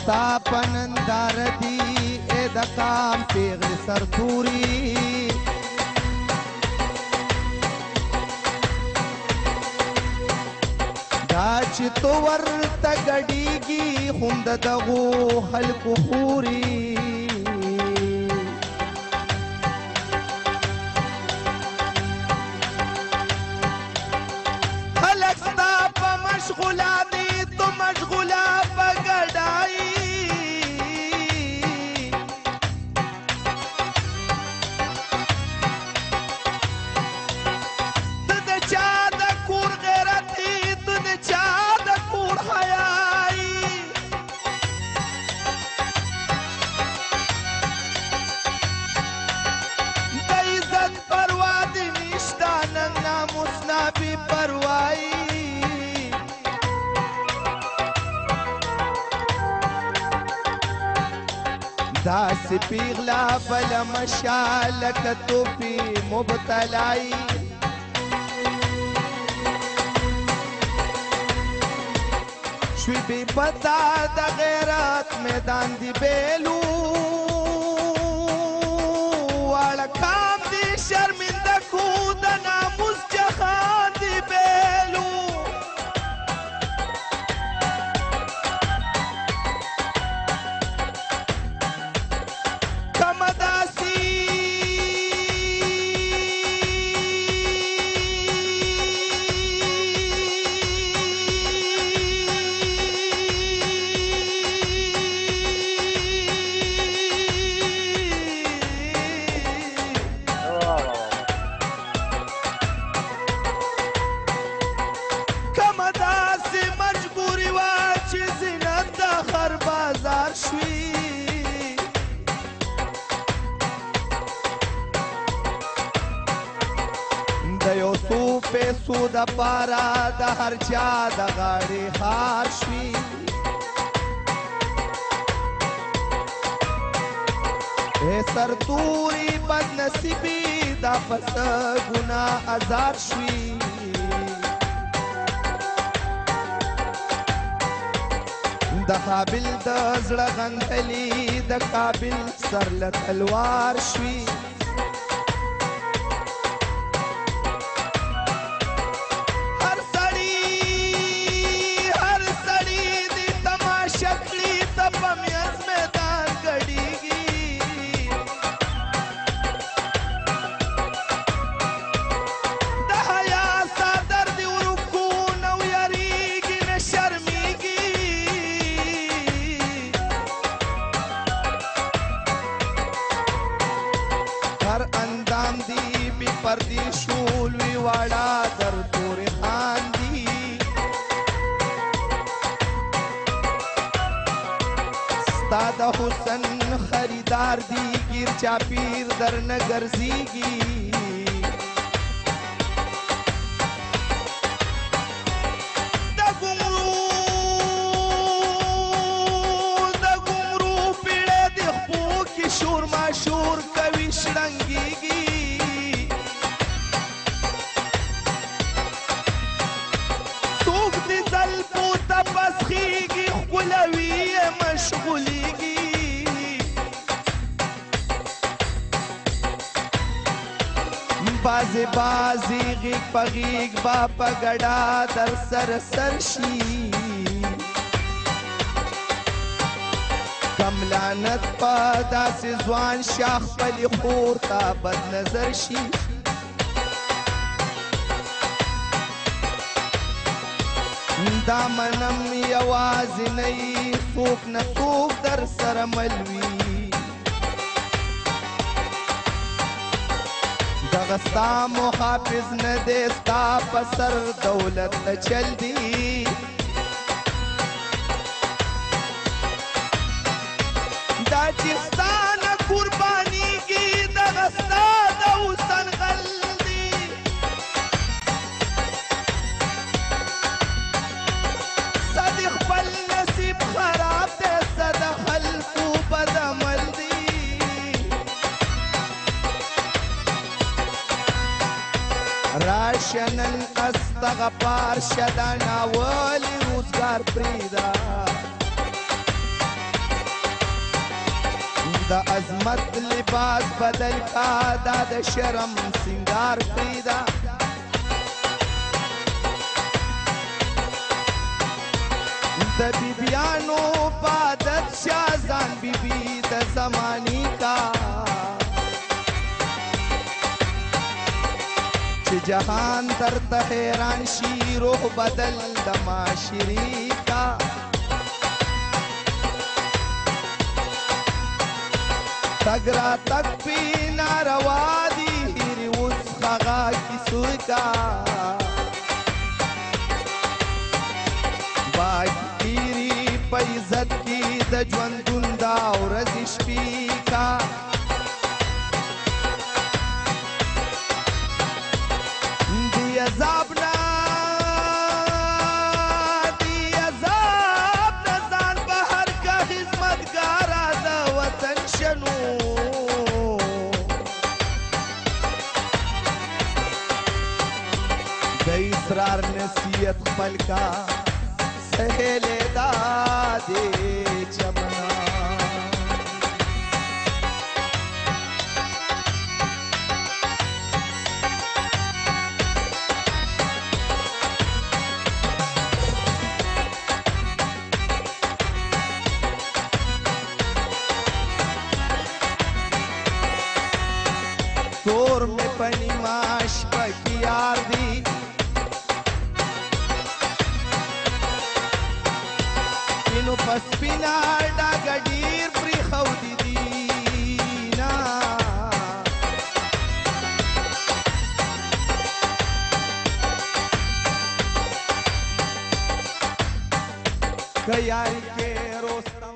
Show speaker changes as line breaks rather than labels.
ستا پنندار دی اے د قام پیغلی سرتوری دا چې تو ورته ګډیږي هم د دغو خلکو خوري خلک ستا په مشغوله دي تو مشغوله په ګډایي ته د چا د کور غیرت یې ته د چا د کور حیایي د عزت پروا دې نشته نن ناموس نه بې پروایي داسې پیغله بله مشه لکه تو پې مبتلایي شوی بې پته د غیرت میدان دی بیلو واړه کام دی شرمنده کو د ناموس جهان دی بیلو کمه داسې کمه داسې مجبوري وه چې زینت د خر بازار شوي د یو څو پیسو دپاره د هر چا د غاړې هار شوي ای سرتوري بد نصیبي دا پس ګناه ازار شوي د حابل د زړه غندلي د کابل سر له تلوار شوي هر سړي دې تماشه کړي ته په میز میدان ګډېږي د حیا څادر دې ورکو نو یریږي نه شرمېږي هر اندام دی بی پردی شول وی واړه در پورې خاندي ستا د حسن خریدار دی گیر چاپیر در نه ګرځېږي د ګمرو پیړۍ د خپو کې شور ماشور کوي شړنګېږي څوک د زلفو ته پسخېږي ښکلوي یې مشغولېږي بازې بازې غېږ په غېږ با په ګډه در سره سر شي کم لعنت په داسې ځوان شاه خپلې خور ته بد نظر شي دا منم یوازینی څوک نه څوک در سره مل وي دغه ستا محافظ نه دی ستا په سر دولت نه چل دی دا چې ستا نه قربانېږي دغه ستا د حسن غل دی څه د خپل نصیب خراب دی څه د خلکو بد عمل دی راشه نن استغفار شه دا ناولې روزګار پرېږده د عظمت لباس بدل کا دا د شرم سنگار پریدا د بیبیانو پادت شازان بیبی د زمانی کا چې جهان در ته حیران شي روح بدل د معاشري کا تگ را تک پی ناروا دی هیری اوس خغا کیسوی کا باگیری پا عزت کی د ژوندون دا ورځ شپې کا دی عذاب نه ځان بهر کا خدمتګاره د وطن شنو د اسرار نصیحت خپل کا سهیلې دا دې چمنا तोर में पनी माश पकी यार दी तीनों पसपिना डागा डीर प्री खौदी दीना कयारी के रोस्तम